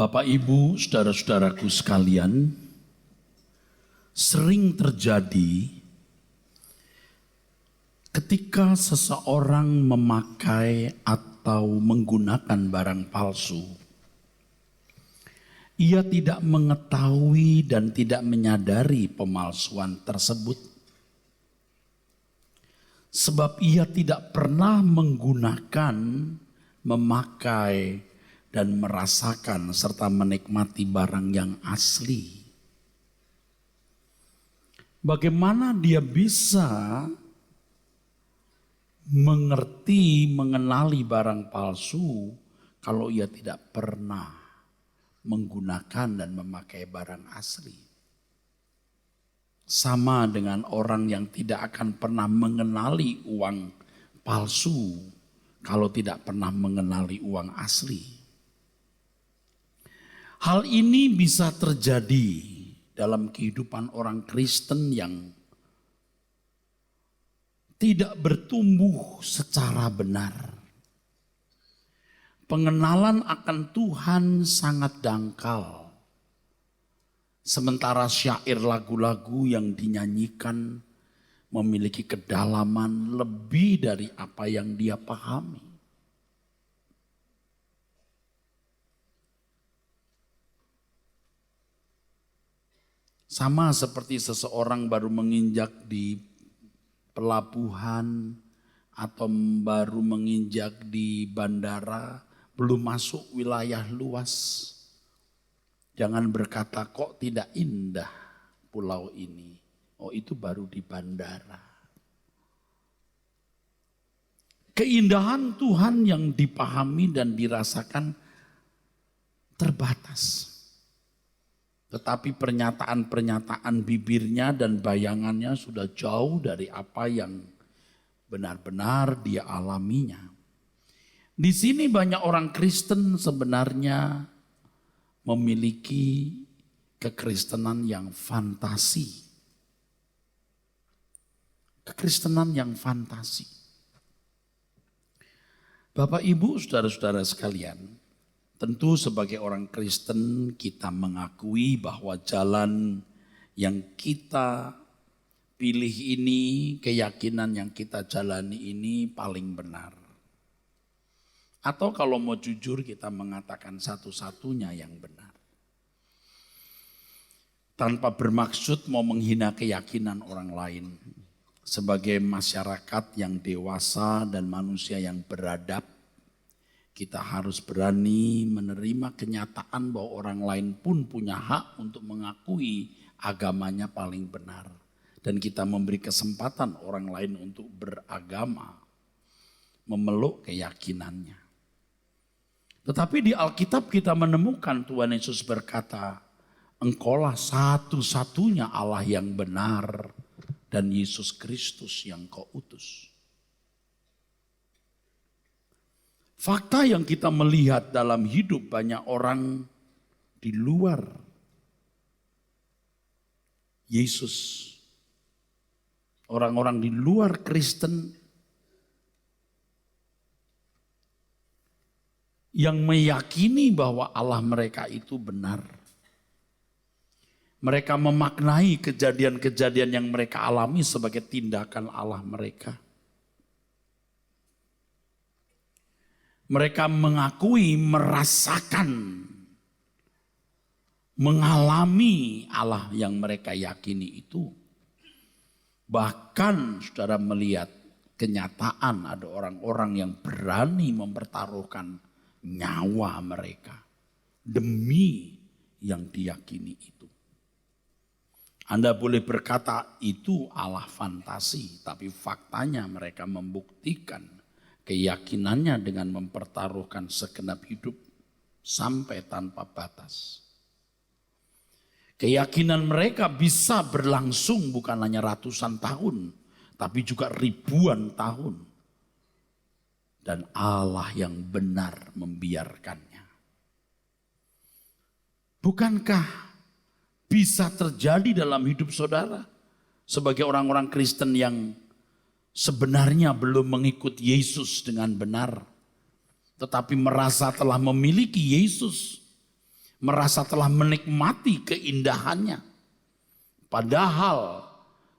Bapak, Ibu, saudara-saudaraku sekalian, sering terjadi ketika seseorang memakai atau menggunakan barang palsu, ia tidak mengetahui dan tidak menyadari pemalsuan tersebut. Sebab ia tidak pernah menggunakan, memakai, dan merasakan serta menikmati barang yang asli. Bagaimana dia bisa mengerti, mengenali barang palsu kalau ia tidak pernah menggunakan dan memakai barang asli? Sama dengan orang yang tidak akan pernah mengenali uang palsu kalau tidak pernah mengenali uang asli. Hal ini bisa terjadi dalam kehidupan orang Kristen yang tidak bertumbuh secara benar. Pengenalan akan Tuhan sangat dangkal. Sementara syair lagu-lagu yang dinyanyikan memiliki kedalaman lebih dari apa yang dia pahami. Sama seperti seseorang baru menginjak di pelabuhan atau baru menginjak di bandara, belum masuk wilayah luas. Jangan berkata kok tidak indah pulau ini. Oh, itu baru di bandara. Keindahan Tuhan yang dipahami dan dirasakan terbatas. Tetapi pernyataan-pernyataan bibirnya dan bayangannya sudah jauh dari apa yang benar-benar dia alaminya. Di sini banyak orang Kristen sebenarnya memiliki kekristenan yang fantasi. Kekristenan yang fantasi. Bapak, Ibu, saudara-saudara sekalian, tentu sebagai orang Kristen kita mengakui bahwa jalan yang kita pilih ini, keyakinan yang kita jalani ini paling benar. Atau kalau mau jujur kita mengatakan satu-satunya yang benar. Tanpa bermaksud mau menghina keyakinan orang lain. Sebagai masyarakat yang dewasa dan manusia yang beradab, kita harus berani menerima kenyataan bahwa orang lain pun punya hak untuk mengakui agamanya paling benar. Dan kita memberi kesempatan orang lain untuk beragama, memeluk keyakinannya. Tetapi di Alkitab kita menemukan Tuhan Yesus berkata, Engkaulah satu-satunya Allah yang benar dan Yesus Kristus yang Kau utus. Fakta yang kita melihat dalam hidup banyak orang di luar Yesus. Orang-orang di luar Kristen yang meyakini bahwa Allah mereka itu benar. Mereka memaknai kejadian-kejadian yang mereka alami sebagai tindakan Allah mereka. Mereka mengakui, merasakan, mengalami Allah yang mereka yakini itu. Bahkan saudara melihat kenyataan ada orang-orang yang berani mempertaruhkan nyawa mereka demi yang diyakini itu. Anda boleh berkata itu Allah fantasi, tapi faktanya mereka membuktikan keyakinannya dengan mempertaruhkan segenap hidup sampai tanpa batas. Keyakinan mereka bisa berlangsung bukan hanya ratusan tahun, tapi juga ribuan tahun. Dan Allah yang benar membiarkannya. Bukankah bisa terjadi dalam hidup saudara sebagai orang-orang Kristen yang sebenarnya belum mengikuti Yesus dengan benar, tetapi merasa telah memiliki Yesus, merasa telah menikmati keindahannya. Padahal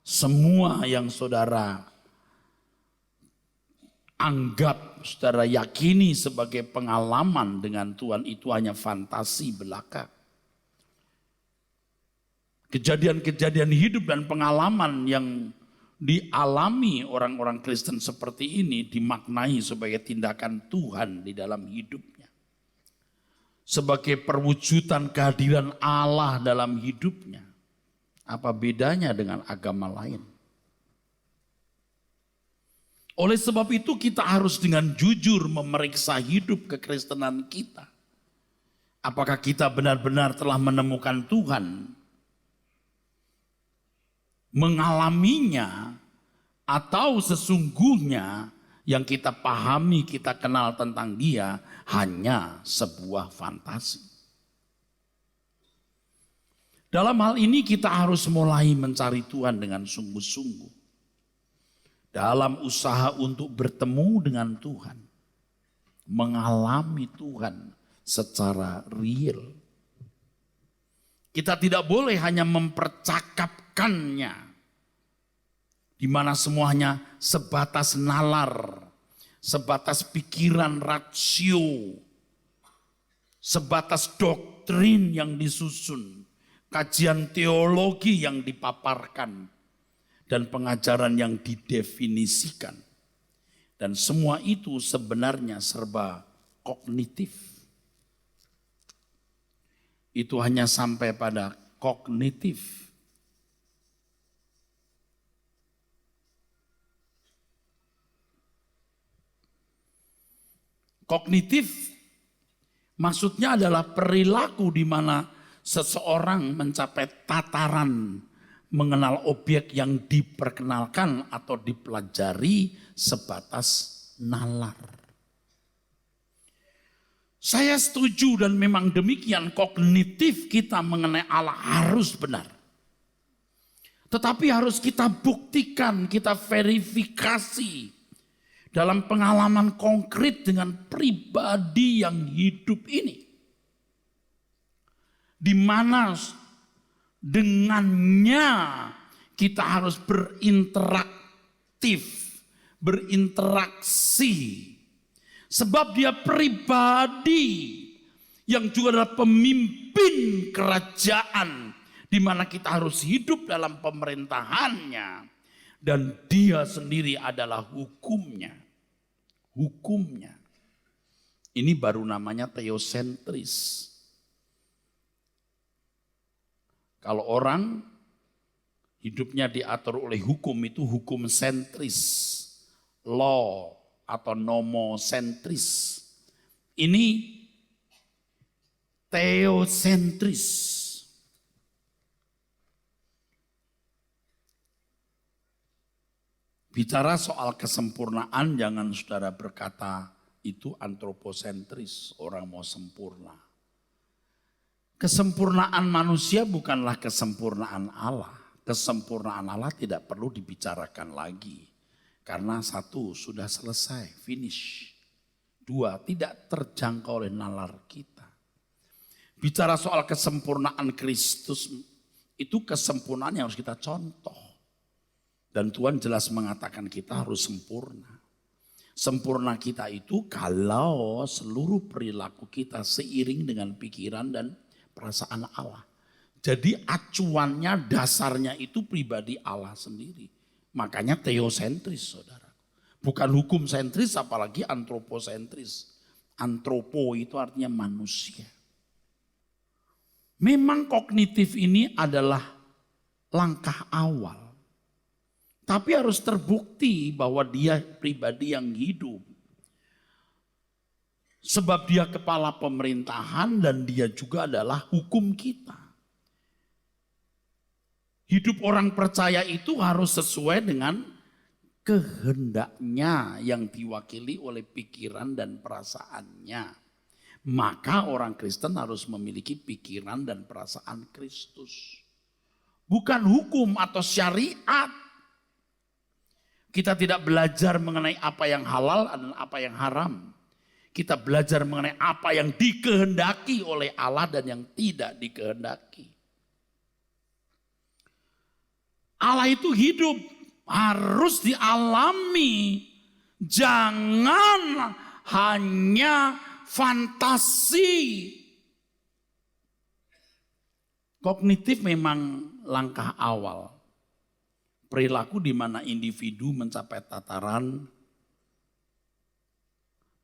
semua yang saudara anggap, saudara yakini sebagai pengalaman dengan Tuhan itu hanya fantasi belaka. Kejadian-kejadian hidup dan pengalaman yang dialami orang-orang Kristen seperti ini dimaknai sebagai tindakan Tuhan di dalam hidupnya. Sebagai perwujudan kehadiran Allah dalam hidupnya. Apa bedanya dengan agama lain? Oleh sebab itu kita harus dengan jujur memeriksa hidup kekristenan kita. Apakah kita benar-benar telah menemukan Tuhan, mengalaminya, atau sesungguhnya yang kita pahami, kita kenal tentang Dia hanya sebuah fantasi. Dalam hal ini kita harus mulai mencari Tuhan dengan sungguh-sungguh. Dalam usaha untuk bertemu dengan Tuhan. Mengalami Tuhan secara real. Kita tidak boleh hanya mempercakapkannya. Di mana semuanya sebatas nalar. Sebatas pikiran rasio. Sebatas doktrin yang disusun. Kajian teologi yang dipaparkan. Dan pengajaran yang didefinisikan. Dan semua itu sebenarnya serba kognitif. Itu hanya sampai pada kognitif. Kognitif maksudnya adalah perilaku di mana seseorang mencapai tataran mengenal objek yang diperkenalkan atau dipelajari sebatas nalar. Saya setuju dan memang demikian, kognitif kita mengenai Allah harus benar. Tetapi harus kita buktikan, kita verifikasi dalam pengalaman konkret dengan pribadi yang hidup ini. Di mana dengannya kita harus berinteraksi. Sebab dia pribadi yang juga adalah pemimpin kerajaan. Di mana kita harus hidup dalam pemerintahannya. Dan dia sendiri adalah hukumnya. Hukumnya. Ini baru namanya teosentris. Kalau orang hidupnya diatur oleh hukum itu hukum sentris, law atau nomosentris. Ini teosentris. Bicara soal kesempurnaan jangan saudara berkata itu antroposentris, orang mau sempurna. Kesempurnaan manusia bukanlah kesempurnaan Allah. Kesempurnaan Allah tidak perlu dibicarakan lagi. Karena satu, sudah selesai, finish. Dua, tidak terjangkau oleh nalar kita. Bicara soal kesempurnaan Kristus, itu kesempurnaan yang harus kita contoh. Dan Tuhan jelas mengatakan kita harus sempurna. Sempurna kita itu kalau seluruh perilaku kita seiring dengan pikiran dan perasaan Allah. Jadi acuannya, dasarnya itu pribadi Allah sendiri. Makanya teosentris, saudara. Bukan hukum sentris, apalagi antroposentris. Antropo itu artinya manusia. Memang kognitif ini adalah langkah awal. Tapi harus terbukti bahwa dia pribadi yang hidup. Sebab dia kepala pemerintahan dan dia juga adalah hukum kita. Hidup orang percaya itu harus sesuai dengan kehendaknya yang diwakili oleh pikiran dan perasaannya. Maka orang Kristen harus memiliki pikiran dan perasaan Kristus. Bukan hukum atau syariat. Kita tidak belajar mengenai apa yang halal dan apa yang haram. Kita belajar mengenai apa yang dikehendaki oleh Allah dan yang tidak dikehendaki. Allah itu hidup, harus dialami. Jangan hanya fantasi. Kognitif memang langkah awal. Perilaku di mana individu mencapai tataran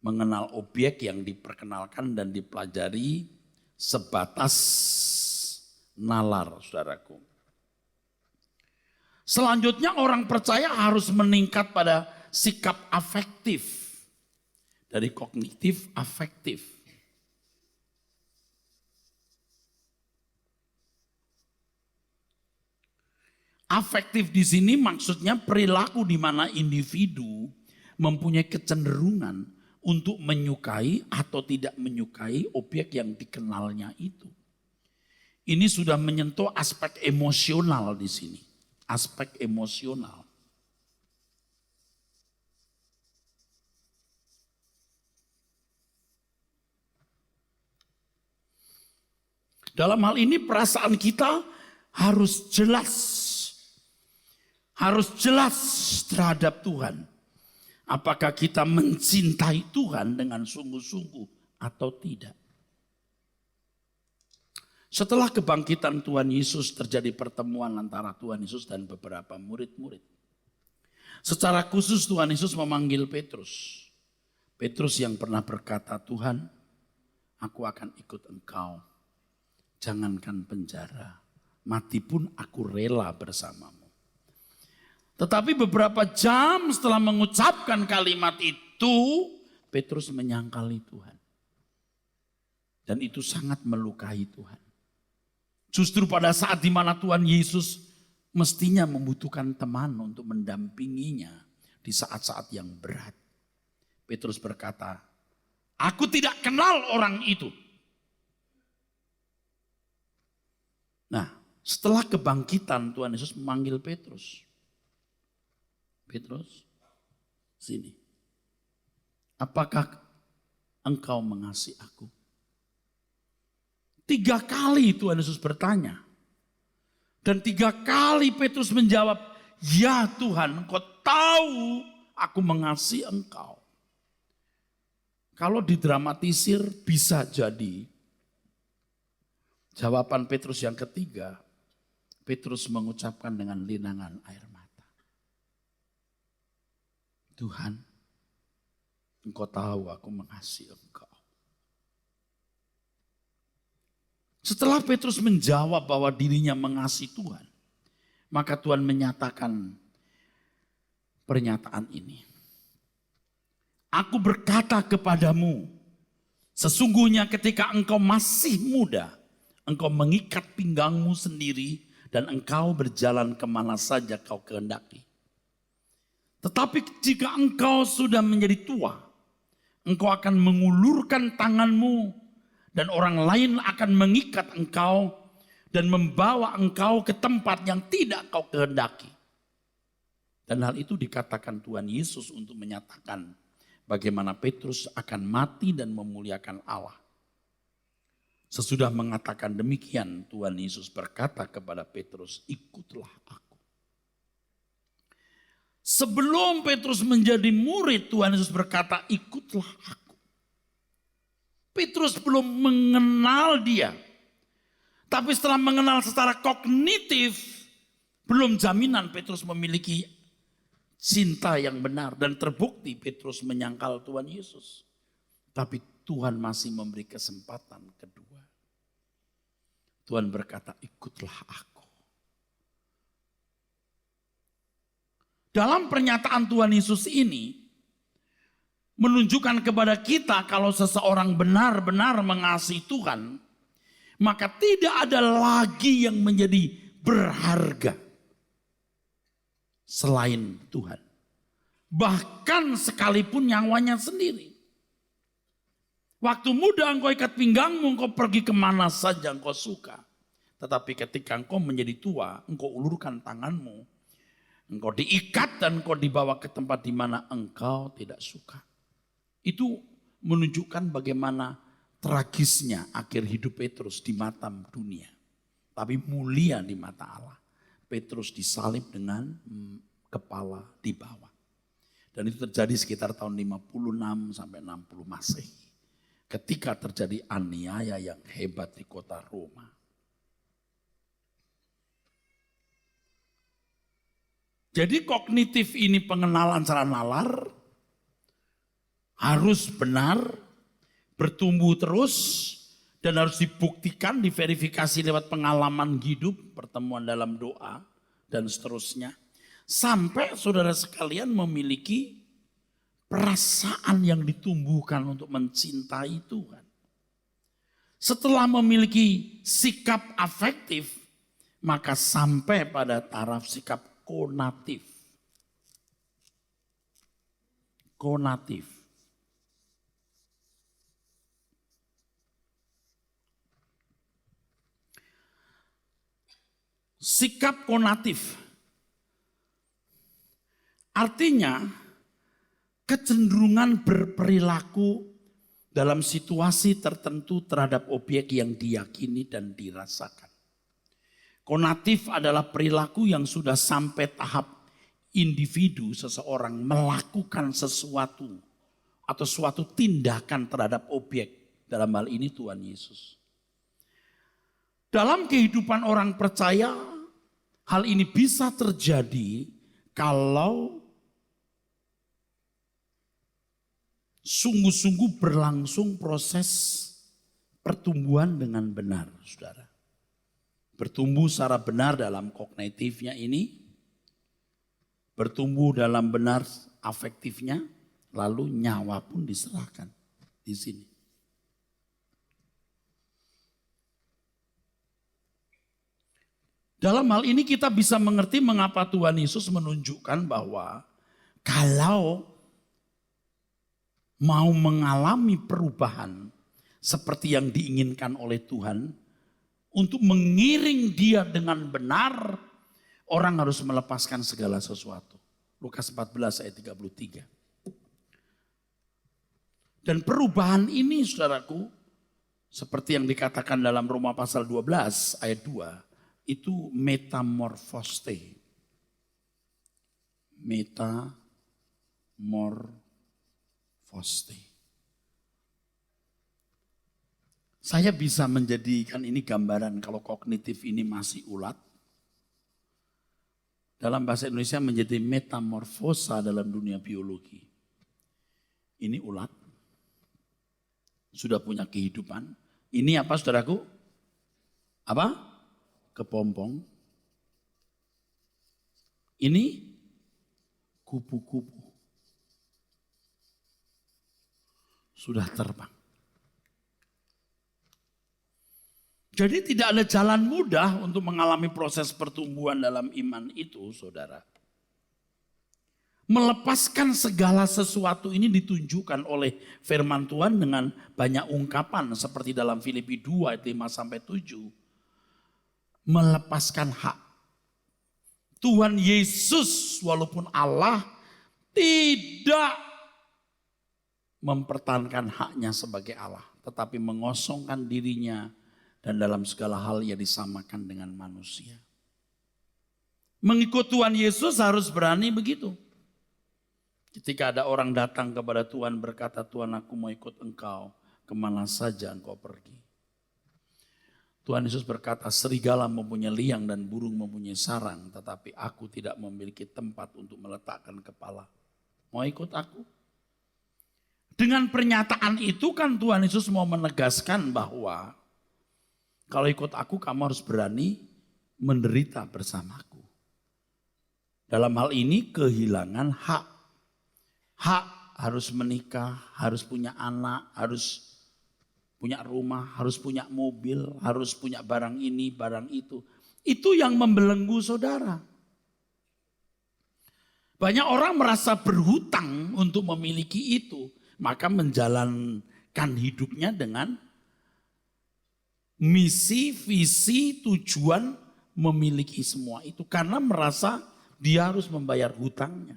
mengenal objek yang diperkenalkan dan dipelajari sebatas nalar, saudaraku. Selanjutnya orang percaya harus meningkat pada sikap afektif. Dari kognitif afektif. Afektif di sini maksudnya perilaku di mana individu mempunyai kecenderungan untuk menyukai atau tidak menyukai objek yang dikenalnya itu. Ini sudah menyentuh aspek emosional di sini. Aspek emosional. Dalam hal ini perasaan kita harus jelas. Harus jelas terhadap Tuhan. Apakah kita mencintai Tuhan dengan sungguh-sungguh atau tidak. Setelah kebangkitan Tuhan Yesus terjadi pertemuan antara Tuhan Yesus dan beberapa murid-murid. Secara khusus Tuhan Yesus memanggil Petrus. Petrus yang pernah berkata, Tuhan, aku akan ikut Engkau. Jangankan penjara, mati pun aku rela bersamamu. Tetapi beberapa jam setelah mengucapkan kalimat itu, Petrus menyangkali Tuhan. Dan itu sangat melukai Tuhan. Justru pada saat di mana Tuhan Yesus mestinya membutuhkan teman untuk mendampinginya di saat-saat yang berat. Petrus berkata, aku tidak kenal orang itu. Nah, setelah kebangkitan Tuhan Yesus memanggil Petrus. Petrus, sini. Apakah engkau mengasihi aku? 3 kali Tuhan Yesus bertanya. Dan 3 kali Petrus menjawab, ya Tuhan, engkau tahu aku mengasihi engkau. Kalau didramatisir bisa jadi. Jawaban Petrus yang ketiga, Petrus mengucapkan dengan linangan air mata. Tuhan, engkau tahu aku mengasihi engkau. Setelah Petrus menjawab bahwa dirinya mengasihi Tuhan, maka Tuhan menyatakan pernyataan ini. Aku berkata kepadamu, sesungguhnya ketika engkau masih muda, engkau mengikat pinggangmu sendiri dan engkau berjalan kemana saja kau kehendaki. Tetapi jika engkau sudah menjadi tua, engkau akan mengulurkan tanganmu dan orang lain akan mengikat engkau dan membawa engkau ke tempat yang tidak kau kehendaki. Dan hal itu dikatakan Tuhan Yesus untuk menyatakan bagaimana Petrus akan mati dan memuliakan Allah. Sesudah mengatakan demikian, Tuhan Yesus berkata kepada Petrus, ikutlah aku. Sebelum Petrus menjadi murid, Tuhan Yesus berkata, ikutlah aku. Petrus belum mengenal dia. Tapi setelah mengenal secara kognitif, belum jaminan Petrus memiliki cinta yang benar. Dan terbukti Petrus menyangkal Tuhan Yesus. Tapi Tuhan masih memberi kesempatan kedua. Tuhan berkata, ikutlah aku. Dalam pernyataan Tuhan Yesus ini, menunjukkan kepada kita kalau seseorang benar-benar mengasihi Tuhan, maka tidak ada lagi yang menjadi berharga selain Tuhan. Bahkan sekalipun nyawanya sendiri. Waktu muda engkau ikat pinggangmu, engkau pergi kemana saja engkau suka. Tetapi ketika engkau menjadi tua, engkau ulurkan tanganmu. Engkau diikat dan engkau dibawa ke tempat di mana engkau tidak suka. Itu menunjukkan bagaimana tragisnya akhir hidup Petrus di mata dunia. Tapi mulia di mata Allah. Petrus disalib dengan kepala di bawah. Dan itu terjadi sekitar tahun 56 sampai 60 Masehi. Ketika terjadi aniaya yang hebat di kota Roma. Jadi kognitif ini pengenalan secara nalar harus benar, bertumbuh terus, dan harus dibuktikan, diverifikasi lewat pengalaman hidup, pertemuan dalam doa, dan seterusnya. Sampai saudara sekalian memiliki perasaan yang ditumbuhkan untuk mencintai Tuhan. Setelah memiliki sikap afektif, maka sampai pada taraf sikap konatif. Konatif. Sikap konatif. Artinya kecenderungan berperilaku dalam situasi tertentu terhadap objek yang diyakini dan dirasakan. Konatif adalah perilaku yang sudah sampai tahap individu seseorang melakukan sesuatu atau suatu tindakan terhadap objek. Dalam hal ini Tuhan Yesus. Dalam kehidupan orang percaya, hal ini bisa terjadi kalau sungguh-sungguh berlangsung proses pertumbuhan dengan benar, saudara. Bertumbuh secara benar dalam kognitifnya ini, bertumbuh dalam benar afektifnya, lalu nyawa pun diserahkan di sini. Dalam hal ini kita bisa mengerti mengapa Tuhan Yesus menunjukkan bahwa kalau mau mengalami perubahan seperti yang diinginkan oleh Tuhan, untuk mengiring dia dengan benar, orang harus melepaskan segala sesuatu. Lukas 14 ayat 33. Dan perubahan ini saudaraku, seperti yang dikatakan dalam Roma pasal 12 ayat 2, itu metamorfoste. Metamorfoste. Saya bisa menjadikan ini gambaran kalau kognitif ini masih ulat. Dalam bahasa Indonesia menjadi metamorfosa dalam dunia biologi. Ini ulat. Sudah punya kehidupan. Ini apa saudaraku? Apa? Kepompong. Ini kupu-kupu. Sudah terbang. Jadi tidak ada jalan mudah untuk mengalami proses pertumbuhan dalam iman itu, saudara. Melepaskan segala sesuatu ini ditunjukkan oleh firman Tuhan dengan banyak ungkapan seperti dalam Filipi 2 ayat 5-7. Melepaskan hak. Tuhan Yesus walaupun Allah tidak mempertahankan haknya sebagai Allah, tetapi mengosongkan dirinya dan dalam segala hal ia disamakan dengan manusia. Mengikut Tuhan Yesus harus berani begitu. Ketika ada orang datang kepada Tuhan berkata, Tuhan aku mau ikut engkau, kemana saja engkau pergi. Tuhan Yesus berkata, serigala mempunyai liang dan burung mempunyai sarang, tetapi aku tidak memiliki tempat untuk meletakkan kepala. Mau ikut aku? Dengan pernyataan itu kan Tuhan Yesus mau menegaskan bahwa kalau ikut aku kamu harus berani menderita bersamaku. Dalam hal ini kehilangan hak. Hak harus menikah, harus punya anak, harus punya rumah, harus punya mobil, harus punya barang ini, barang itu. Itu yang membelenggu saudara. Banyak orang merasa berhutang untuk memiliki itu. Maka menjalankan hidupnya dengan misi, visi, tujuan memiliki semua itu. Karena merasa dia harus membayar hutangnya.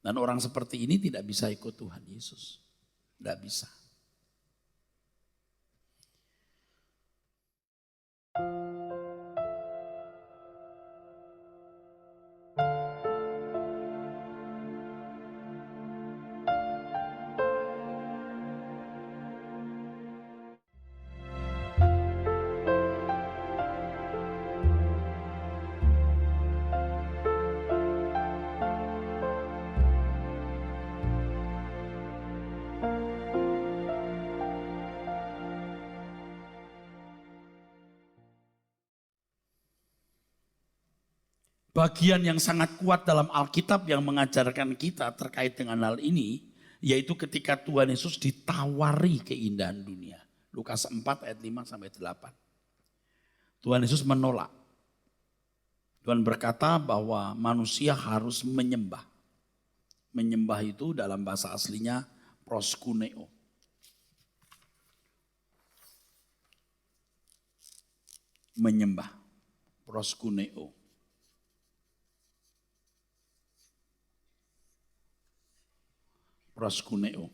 Dan orang seperti ini tidak bisa ikut Tuhan Yesus. Tidak bisa. Bagian yang sangat kuat dalam Alkitab yang mengajarkan kita terkait dengan hal ini, yaitu ketika Tuhan Yesus ditawari keindahan dunia. Lukas 4 ayat 5-8. Tuhan Yesus menolak. Tuhan berkata bahwa manusia harus menyembah. Menyembah itu dalam bahasa aslinya proskuneo. Menyembah, proskuneo. Proskuneo.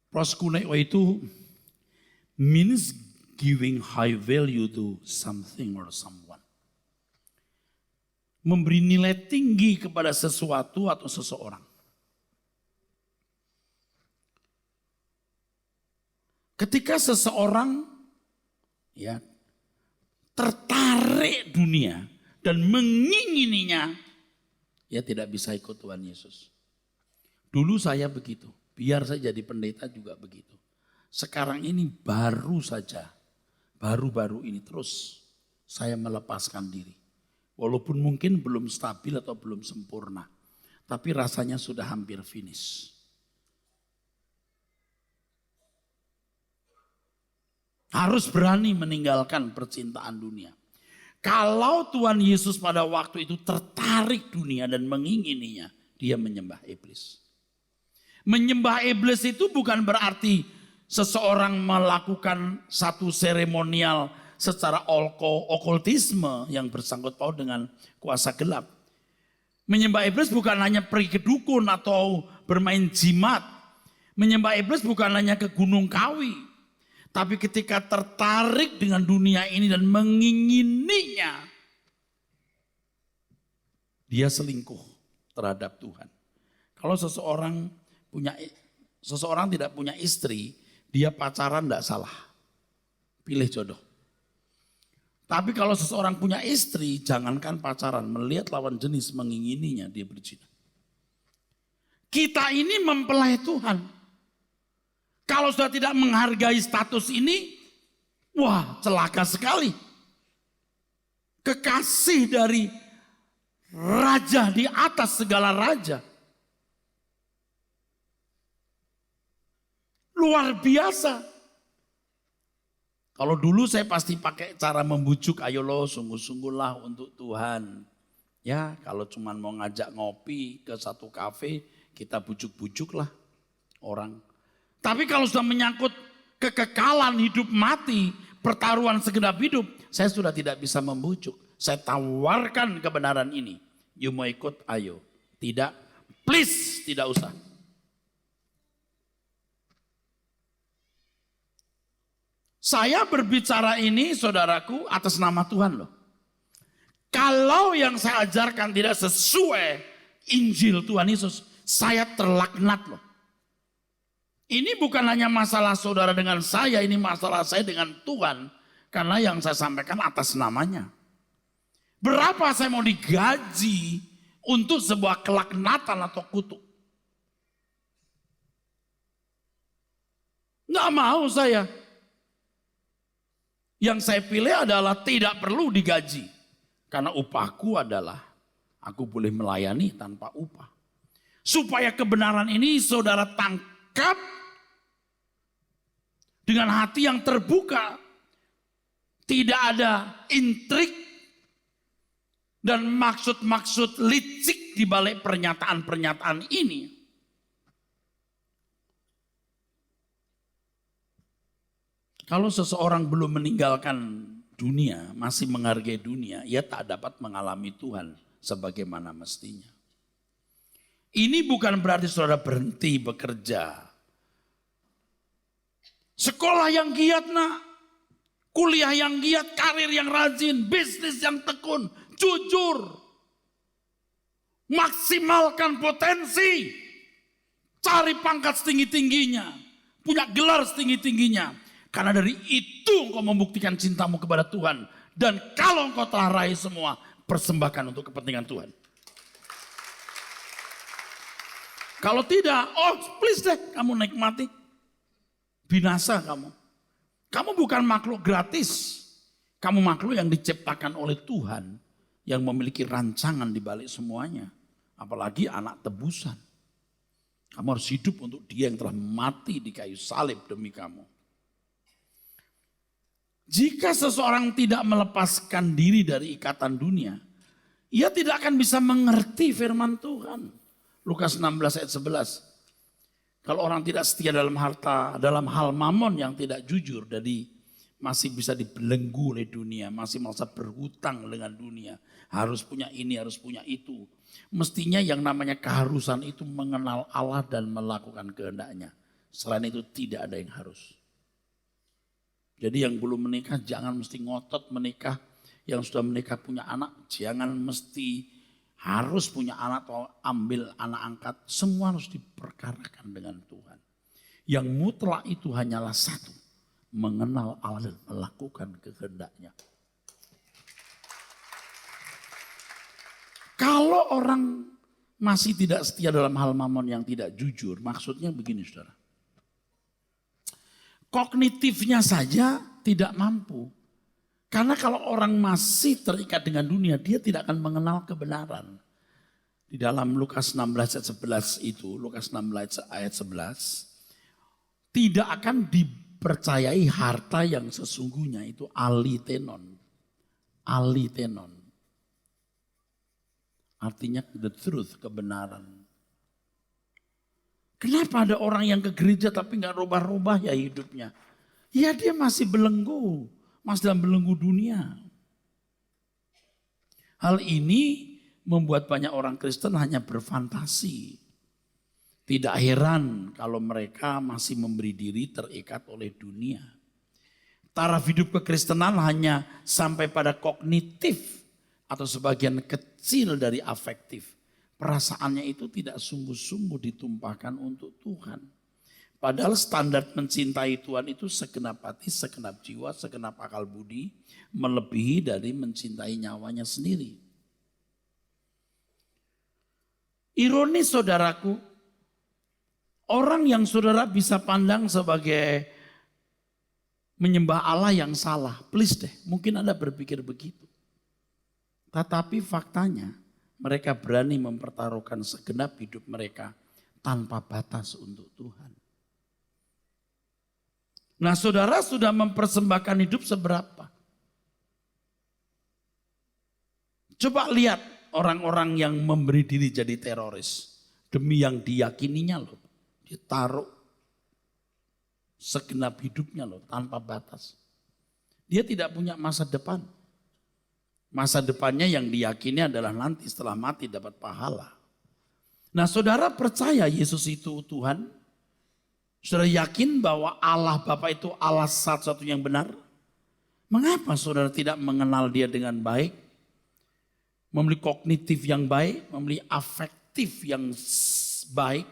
Proskuneo itu means giving high value to something or someone. Memberi nilai tinggi kepada sesuatu atau seseorang. Ketika seseorang ya tertarik dunia dan mengingininya, ya tidak bisa ikut Tuhan Yesus. Dulu saya begitu, biar saya jadi pendeta juga begitu. Sekarang ini baru saja, baru-baru ini terus saya melepaskan diri. Walaupun mungkin belum stabil atau belum sempurna, tapi rasanya sudah hampir finish. Harus berani meninggalkan percintaan dunia. Kalau Tuhan Yesus pada waktu itu tertarik dunia dan mengingininya, dia menyembah iblis. Menyembah iblis itu bukan berarti seseorang melakukan satu seremonial secara okultisme yang bersangkut paut dengan kuasa gelap. Menyembah iblis bukan hanya pergi ke dukun atau bermain jimat. Menyembah iblis bukan hanya ke Gunung Kawi. Tapi ketika tertarik dengan dunia ini dan mengingininya, dia selingkuh terhadap Tuhan. Kalau seseorang tidak punya istri, dia pacaran tidak salah. Pilih jodoh. Tapi kalau seseorang punya istri, jangankan pacaran, melihat lawan jenis mengingininya, dia berzina. Kita ini mempelai Tuhan. Kalau sudah tidak menghargai status ini, wah celaka sekali. Kekasih dari raja di atas segala raja. Luar biasa. Kalau dulu saya pasti pakai cara membujuk, ayo lo sungguh-sungguhlah untuk Tuhan. Ya kalau cuma mau ngajak ngopi ke satu kafe, kita bujuk-bujuklah orang. Tapi kalau sudah menyangkut kekekalan hidup mati, pertaruhan segenap hidup, saya sudah tidak bisa membujuk. Saya tawarkan kebenaran ini. You mau ikut, ayo. Tidak, please tidak usah. Saya berbicara ini saudaraku atas nama Tuhan loh. Kalau yang saya ajarkan tidak sesuai Injil Tuhan Yesus, saya terlaknat loh. Ini bukan hanya masalah saudara dengan saya, ini masalah saya dengan Tuhan. Karena yang saya sampaikan atas namanya. Berapa saya mau digaji untuk sebuah kelaknatan atau kutuk? Nggak mau saya. Yang saya pilih adalah tidak perlu digaji. Karena upahku adalah aku boleh melayani tanpa upah. Supaya kebenaran ini saudara tangkap dengan hati yang terbuka. Tidak ada intrik dan maksud-maksud licik di balik pernyataan-pernyataan ini. Kalau seseorang belum meninggalkan dunia, masih menghargai dunia, ia tak dapat mengalami Tuhan sebagaimana mestinya. Ini bukan berarti saudara berhenti bekerja. Sekolah yang giat nak, kuliah yang giat, karir yang rajin, bisnis yang tekun, jujur. Maksimalkan potensi, cari pangkat setinggi-tingginya, punya gelar setinggi-tingginya. Karena dari itu engkau membuktikan cintamu kepada Tuhan. Dan kalau engkau telah raih semua, persembahkan untuk kepentingan Tuhan. Kalau tidak, please deh kamu nikmati. Binasa kamu. Kamu bukan makhluk gratis. Kamu makhluk yang diciptakan oleh Tuhan. Yang memiliki rancangan di balik semuanya. Apalagi anak tebusan. Kamu harus hidup untuk Dia yang telah mati di kayu salib demi kamu. Jika seseorang tidak melepaskan diri dari ikatan dunia, ia tidak akan bisa mengerti firman Tuhan. Lukas 16 ayat 11. Kalau orang tidak setia dalam harta, dalam hal mamon yang tidak jujur, jadi masih bisa dibelenggu oleh dunia, masih merasa berhutang dengan dunia. Harus punya ini, harus punya itu. Mestinya yang namanya keharusan itu mengenal Allah dan melakukan kehendaknya. Selain itu tidak ada yang harus. Jadi yang belum menikah jangan mesti ngotot menikah. Yang sudah menikah punya anak jangan mesti harus punya anak atau ambil anak angkat. Semua harus diperkarakan dengan Tuhan. Yang mutlak itu hanyalah satu. Mengenal Allah dan melakukan kehendaknya. Kalau orang masih tidak setia dalam hal mamon yang tidak jujur, maksudnya begini saudara. Kognitifnya saja tidak mampu. Karena kalau orang masih terikat dengan dunia, dia tidak akan mengenal kebenaran. Di dalam Lukas 16 ayat 11 itu, Lukas 16 ayat 11, tidak akan dipercayai harta yang sesungguhnya itu alitenon. Alitenon. Artinya the truth, kebenaran. Kenapa ada orang yang ke gereja tapi gak rubah-rubah ya hidupnya? Ya dia masih belenggu, masih dalam belenggu dunia. Hal ini membuat banyak orang Kristen hanya berfantasi. Tidak heran kalau mereka masih memberi diri terikat oleh dunia. Taraf hidup kekristenan hanya sampai pada kognitif atau sebagian kecil dari afektif. Perasaannya itu tidak sungguh-sungguh ditumpahkan untuk Tuhan. Padahal standar mencintai Tuhan itu segenap hati, segenap jiwa, segenap akal budi, melebihi dari mencintai nyawanya sendiri. Ironis saudaraku, orang yang saudara bisa pandang sebagai menyembah Allah yang salah, please deh, mungkin Anda berpikir begitu. Tetapi faktanya, mereka berani mempertaruhkan segenap hidup mereka tanpa batas untuk Tuhan. Nah saudara sudah mempersembahkan hidup seberapa? Coba lihat orang-orang yang memberi diri jadi teroris. Demi yang diyakininya loh. Dia taruh segenap hidupnya loh tanpa batas. Dia tidak punya masa depan. Masa depannya yang diyakini adalah nanti setelah mati dapat pahala. Nah saudara percaya Yesus itu Tuhan? Saudara yakin bahwa Allah Bapa itu Allah satu-satunya yang benar? Mengapa saudara tidak mengenal Dia dengan baik? Memiliki kognitif yang baik, memiliki afektif yang baik,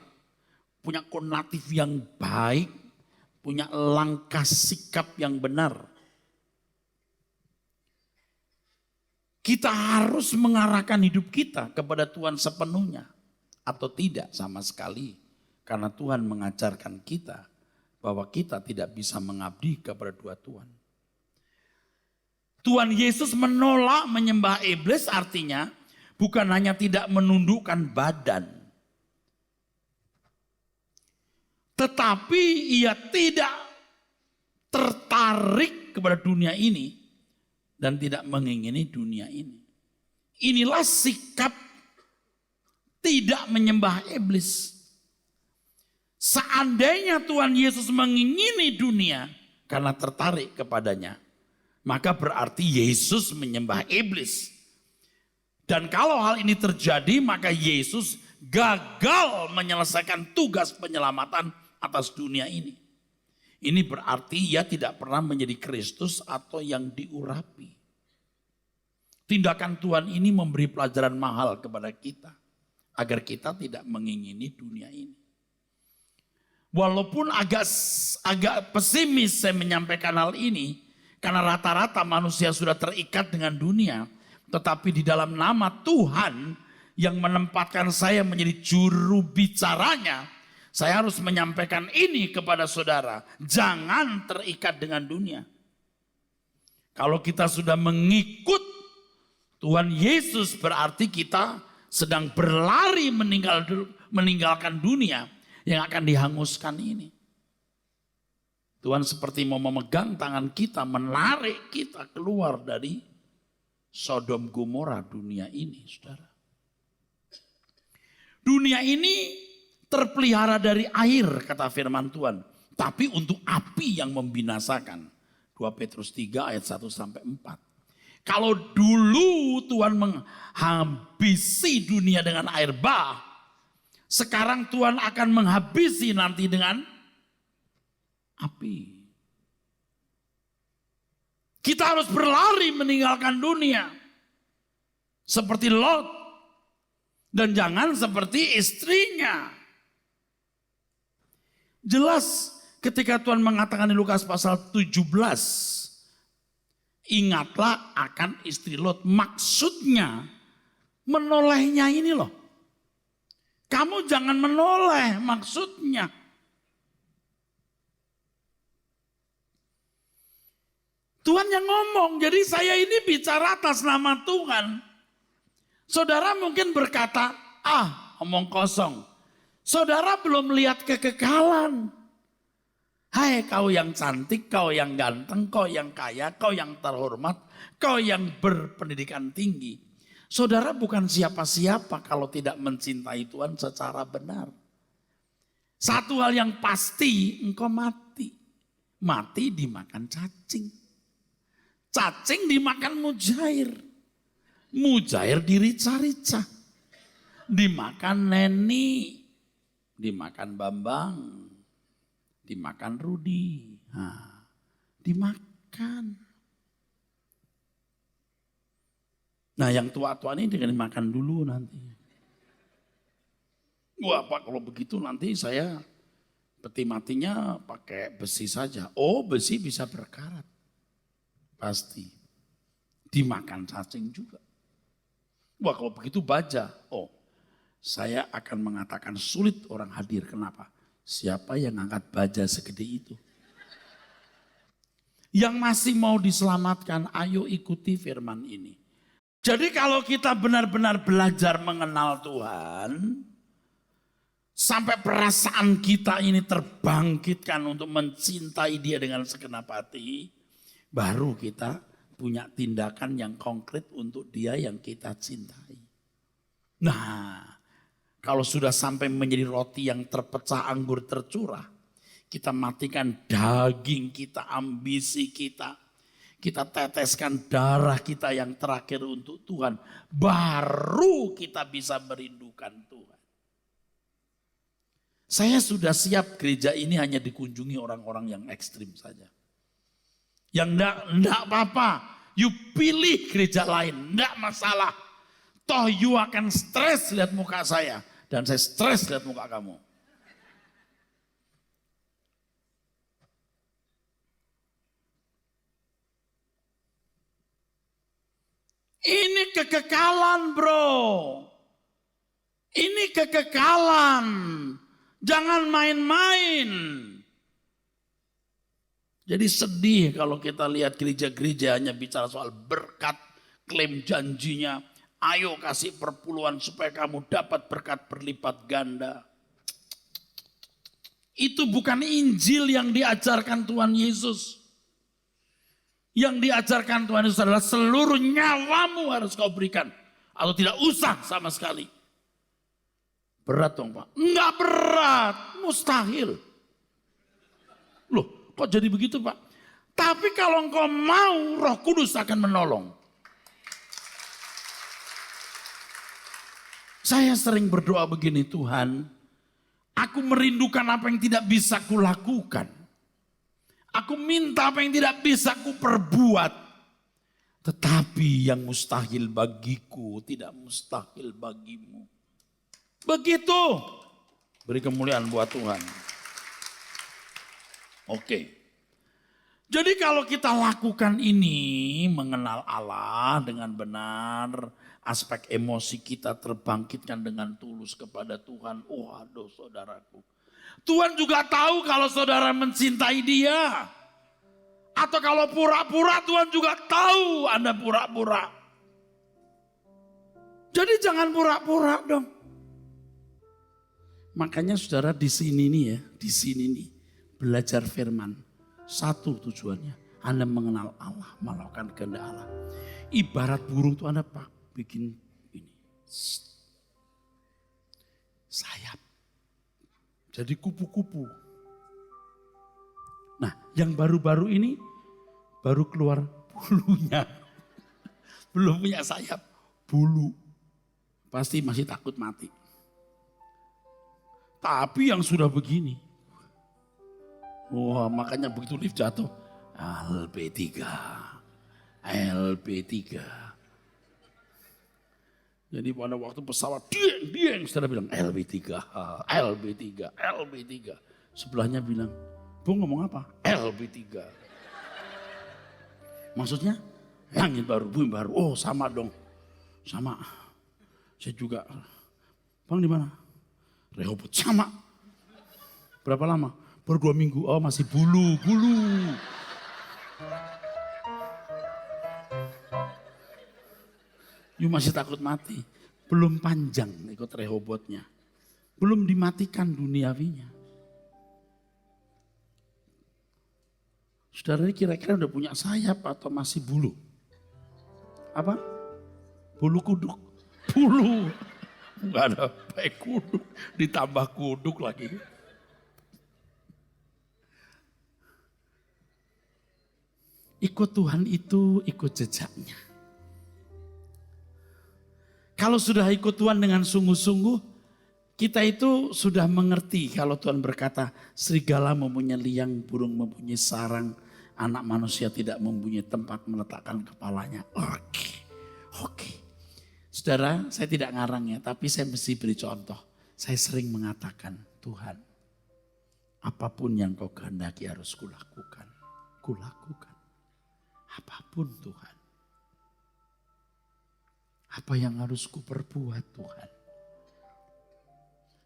punya konatif yang baik, punya langkah sikap yang benar. Kita harus mengarahkan hidup kita kepada Tuhan sepenuhnya. Atau tidak sama sekali. Karena Tuhan mengajarkan kita bahwa kita tidak bisa mengabdi kepada dua Tuhan. Tuhan Yesus menolak menyembah iblis artinya bukan hanya tidak menundukkan badan. Tetapi ia tidak tertarik kepada dunia ini. Dan tidak mengingini dunia ini. Inilah sikap tidak menyembah iblis. Seandainya Tuhan Yesus mengingini dunia karena tertarik kepadanya, maka berarti Yesus menyembah iblis. Dan kalau hal ini terjadi, maka Yesus gagal menyelesaikan tugas penyelamatan atas dunia ini. Ini berarti ia tidak pernah menjadi Kristus atau yang diurapi. Tindakan Tuhan ini memberi pelajaran mahal kepada kita, agar kita tidak mengingini dunia ini. Walaupun agak pesimis saya menyampaikan hal ini, karena rata-rata manusia sudah terikat dengan dunia, tetapi di dalam nama Tuhan yang menempatkan saya menjadi juru bicaranya, saya harus menyampaikan ini kepada saudara. Jangan terikat dengan dunia. Kalau kita sudah mengikut Tuhan Yesus, berarti kita sedang berlari meninggalkan dunia yang akan dihanguskan ini. Tuhan seperti mau memegang tangan kita, menarik kita keluar dari Sodom Gomora dunia ini, saudara. Dunia ini terpelihara dari air, kata firman Tuhan. Tapi untuk api yang membinasakan. 2 Petrus 3 ayat 1 sampai 4. Kalau dulu Tuhan menghabisi dunia dengan air bah, sekarang Tuhan akan menghabisi nanti dengan api. Kita harus berlari meninggalkan dunia. Seperti Lot. Dan jangan seperti istrinya. Jelas ketika Tuhan mengatakan di Lukas pasal 17. Ingatlah akan istri Lot. Maksudnya menolehnya ini loh. Kamu jangan menoleh maksudnya. Tuhan yang ngomong, jadi saya ini bicara atas nama Tuhan. Saudara mungkin berkata, omong kosong. Saudara belum lihat kekekalan. Hai kau yang cantik, kau yang ganteng, kau yang kaya, kau yang terhormat, kau yang berpendidikan tinggi. Saudara bukan siapa-siapa kalau tidak mencintai Tuhan secara benar. Satu hal yang pasti, engkau mati. Mati dimakan cacing. Cacing dimakan mujair. Mujair dirica-rica. Dimakan Neni. Dimakan Bambang. Dimakan Rudi. Dimakan. Nah yang tua-tua ini dengan dimakan dulu nanti. Wah Pak kalau begitu nanti saya peti matinya pakai besi saja. Oh besi bisa berkarat. Pasti. Dimakan cacing juga. Wah kalau begitu baja. Oh saya akan mengatakan sulit orang hadir. Kenapa? Siapa yang angkat baja segede itu? Yang masih mau diselamatkan, ayo ikuti firman ini. Jadi kalau kita benar-benar belajar mengenal Tuhan, sampai perasaan kita ini terbangkitkan untuk mencintai Dia dengan segenap hati, baru kita punya tindakan yang konkret untuk Dia yang kita cintai. Nah, kalau sudah sampai menjadi roti yang terpecah, anggur tercurah, kita matikan daging kita, ambisi kita. Kita teteskan darah kita yang terakhir untuk Tuhan. Baru kita bisa merindukan Tuhan. Saya sudah siap gereja ini hanya dikunjungi orang-orang yang ekstrim saja. Yang enggak apa-apa. You pilih gereja lain, enggak masalah. Toh you akan stres lihat muka saya. Dan saya stres lihat muka kamu. Ini kekekalan bro. Ini kekekalan. Jangan main-main. Jadi sedih kalau kita lihat gereja-gereja hanya bicara soal berkat. Klaim janjinya. Ayo kasih perpuluhan supaya kamu dapat berkat berlipat ganda. Itu bukan Injil yang diajarkan Tuhan Yesus. Yang diajarkan Tuhan Yesus adalah seluruh nyawamu harus kau berikan. Atau tidak usah sama sekali. Berat dong Pak? Enggak berat, mustahil. Loh kok jadi begitu Pak? Tapi kalau engkau mau, Roh Kudus akan menolong. Saya sering berdoa begini, Tuhan, aku merindukan apa yang tidak bisa kulakukan. Aku minta apa yang tidak bisa kuperbuat. Tetapi yang mustahil bagiku tidak mustahil bagimu. Begitu. Beri kemuliaan buat Tuhan. Oke. Jadi kalau kita lakukan ini, mengenal Allah dengan benar, aspek emosi kita terbangkitkan dengan tulus kepada Tuhan. Waduh saudaraku. Tuhan juga tahu kalau saudara mencintai Dia. Atau kalau pura-pura, Tuhan juga tahu Anda pura-pura. Jadi jangan pura-pura dong. Makanya saudara di sini nih ya, di sini nih belajar firman. Satu tujuannya, Anda mengenal Allah, melakukan kehendak Allah. Ibarat burung itu Anda bikin ini. Sayap. Jadi kupu-kupu. Nah yang baru-baru ini baru keluar bulunya. Belum punya sayap, bulu. Pasti masih takut mati. Tapi yang sudah begini. Wah makanya begitu lift jatuh. LP3. Jadi pada waktu pesawat dieng. Saudara bilang LP3. Sebelahnya bilang, Bung ngomong apa? LP3. Maksudnya langit baru, bumi baru. Oh sama dong. Sama. Saya juga. Bang di mana? Rehoboth. Sama. Berapa lama? Baru 2 minggu, oh masih bulu. You masih takut mati. Belum panjang ikut Rehobothnya. Belum dimatikan duniawinya. Saudara ini kira-kira udah punya sayap atau masih bulu? Apa? Bulu kuduk. Bulu. Enggak ada baik kuduk. Ditambah kuduk lagi. Ikut Tuhan itu ikut jejaknya. Kalau sudah ikut Tuhan dengan sungguh-sungguh, kita itu sudah mengerti kalau Tuhan berkata, serigala mempunyai liang, burung mempunyai sarang, anak manusia tidak mempunyai tempat meletakkan kepalanya. Oke. Saudara, saya tidak ngarang ya, tapi saya mesti beri contoh. Saya sering mengatakan, Tuhan, apapun yang kau kehendaki harus kulakukan. Apapun Tuhan. Apa yang harus kuperbuat Tuhan.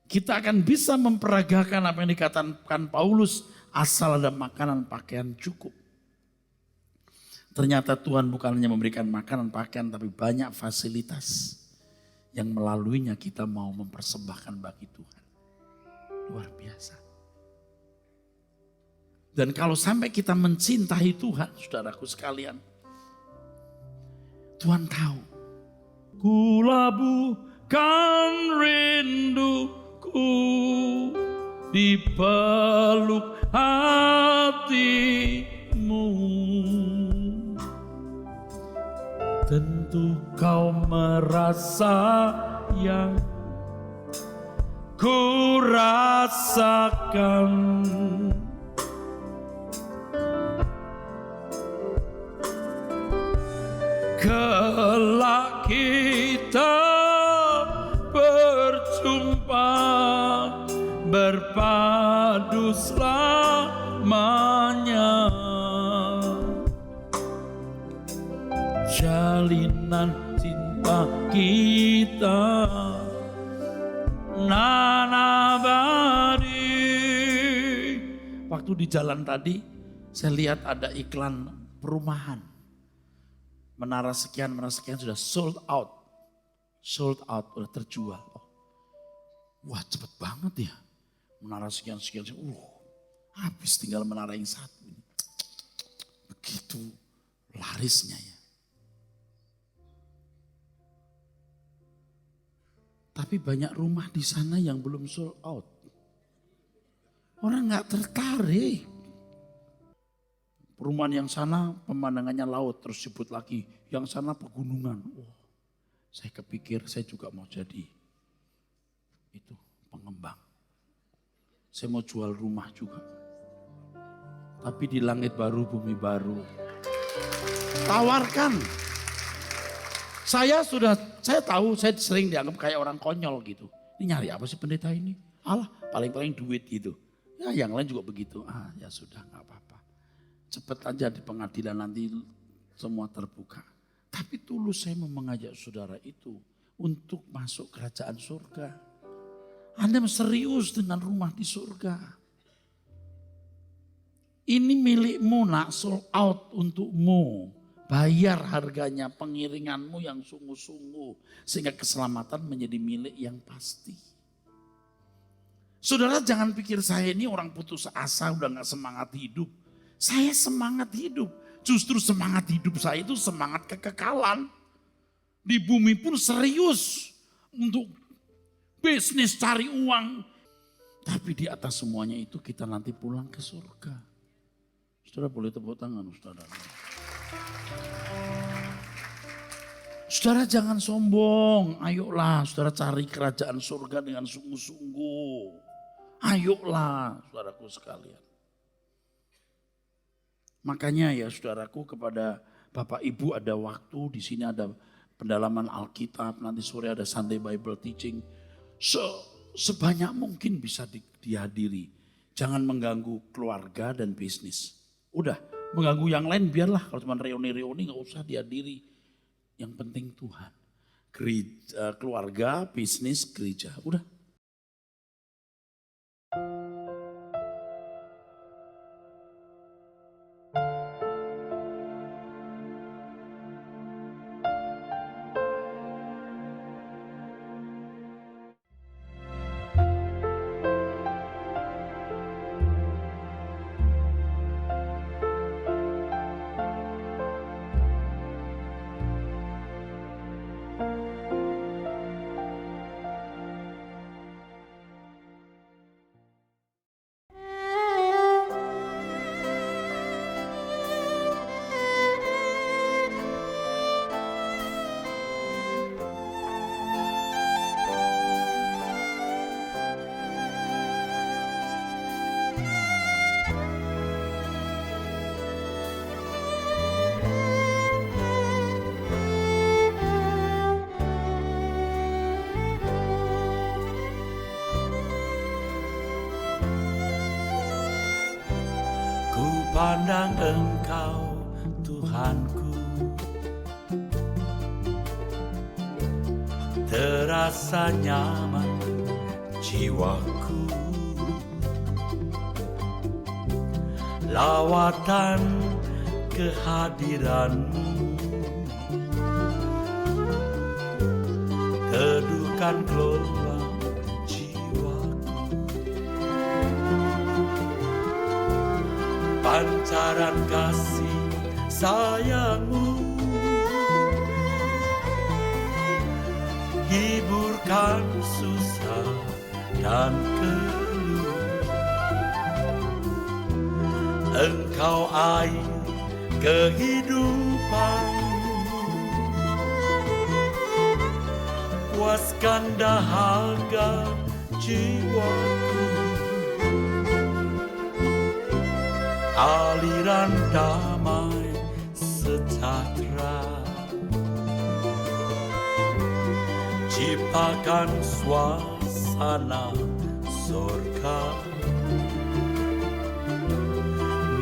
Kita akan bisa memperagakan apa yang dikatakan Paulus. Asal ada makanan pakaian cukup. Ternyata Tuhan bukan hanya memberikan makanan pakaian. Tapi banyak fasilitas. Yang melaluinya kita mau mempersembahkan bagi Tuhan. Luar biasa. Dan kalau sampai kita mencintai Tuhan, saudaraku sekalian. Tuhan tahu. Kulabuhkan rinduku di peluk hatimu. Tentu kau merasa yang ku rasakan. Kelak kita berjumpa berpadu selamanya. Jalinan cinta kita nan abadi. Waktu di jalan tadi saya lihat ada iklan perumahan. Menara sekian sudah sold out, udah terjual. Wah cepet banget ya, menara sekian, habis tinggal menara yang satu. Begitu larisnya ya. Tapi banyak rumah di sana yang belum sold out. Orang nggak tertarik. Perumahan yang sana pemandangannya laut, terus sebut lagi. Yang sana pegunungan. Oh, saya kepikir saya juga mau jadi itu pengembang. Saya mau jual rumah juga. Tapi di langit baru, bumi baru. Tawarkan. Saya tahu saya sering dianggap kayak orang konyol gitu. Ini nyari apa sih pendeta ini? Alah, paling-paling duit gitu. Ya yang lain juga begitu. Ya sudah gak apa-apa. Cepet aja di pengadilan nanti semua terbuka. Tapi tulus saya mau mengajak saudara itu untuk masuk kerajaan surga. Anda serius dengan rumah di surga. Ini milikmu nak, sold out untukmu. Bayar harganya, pengiringanmu yang sungguh-sungguh. Sehingga keselamatan menjadi milik yang pasti. Saudara jangan pikir saya ini orang putus asa, udah gak semangat hidup. Saya semangat hidup. Justru semangat hidup saya itu semangat kekekalan. Di bumi pun serius untuk bisnis cari uang. Tapi di atas semuanya itu kita nanti pulang ke surga. Saudara boleh tepuk tangan saudara. Saudara jangan sombong. Ayolah saudara cari kerajaan surga dengan sungguh-sungguh. Ayolah saudaraku sekalian. Makanya ya saudaraku kepada Bapak Ibu ada waktu di sini ada pendalaman Alkitab, nanti sore ada Sunday Bible Teaching. Sebanyak mungkin bisa dihadiri. Jangan mengganggu keluarga dan bisnis. Udah, mengganggu yang lain biarlah. Kalau cuma reuni-reuni gak usah dihadiri. Yang penting Tuhan. Keluarga, bisnis, gereja. Udah. Pandang Engkau Tuhanku, terasa nyaman jiwaku. Lawatan kehadiran-Mu, teduhkan gelombang jiwaku. Pancaran kasih sayang-Mu, hiburkan susah dan keluh. Engkau air kehidupan, puaskan dahaga jiwaku. Aliran damai sejahtera, ciptakan suasana surga,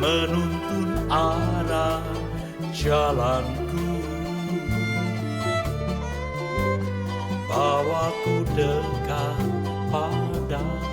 menuntun arah jalanku, bawaku dekat padamu.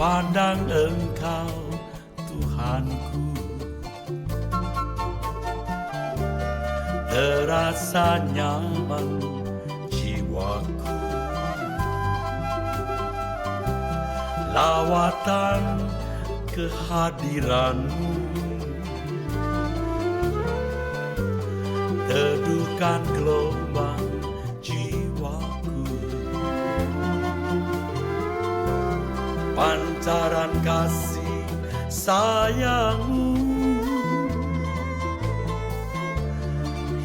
Pandang Engkau Tuhanku, terasa nyaman jiwaku. Lawatan kehadiranmu, teduhkan gelombang jiwaku. Pancaran kasih sayangmu,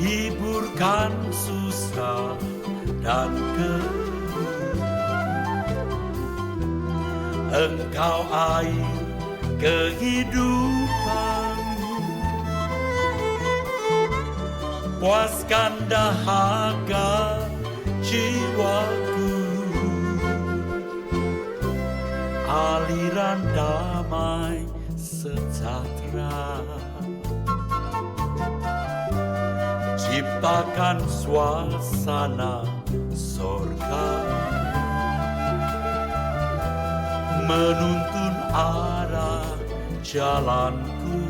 hiburkan susah dan keluh. Engkau air kehidupan, puaskan dahaga jiwaku. Aliran damai sejahtera, ciptakan suasana sorga, menuntun arah jalanku.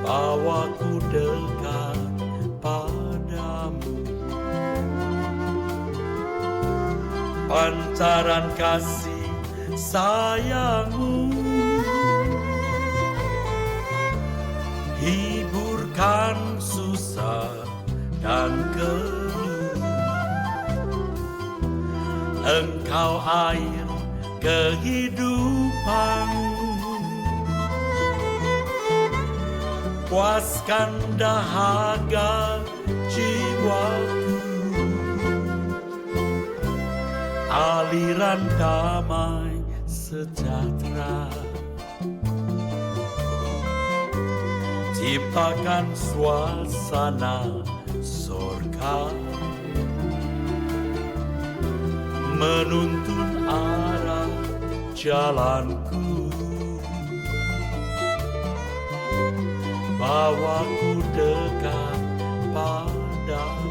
Bawaku dekat padamu, pancaran kasih sayangmu, hiburkan susah dan keluh. Engkau air kehidupan, puaskan dahaga jiwaku. Aliran damai sejahtera, ciptakan suasana sorga, menuntun arah jalanku. Bawaku dekat padamu.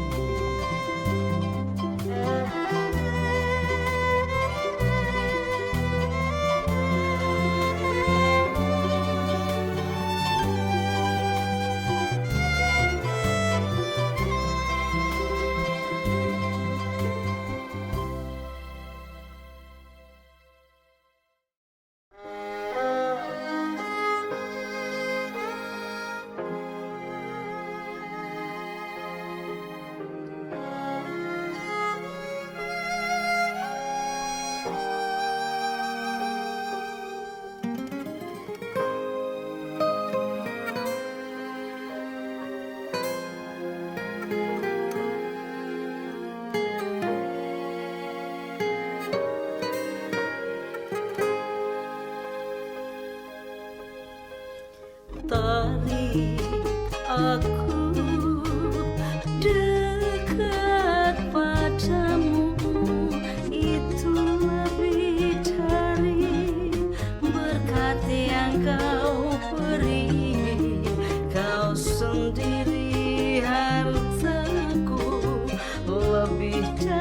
Tarik aku dekat padamu, itu lebih dari berkat yang kau beri. Kau sendiri hartaku, lebih dari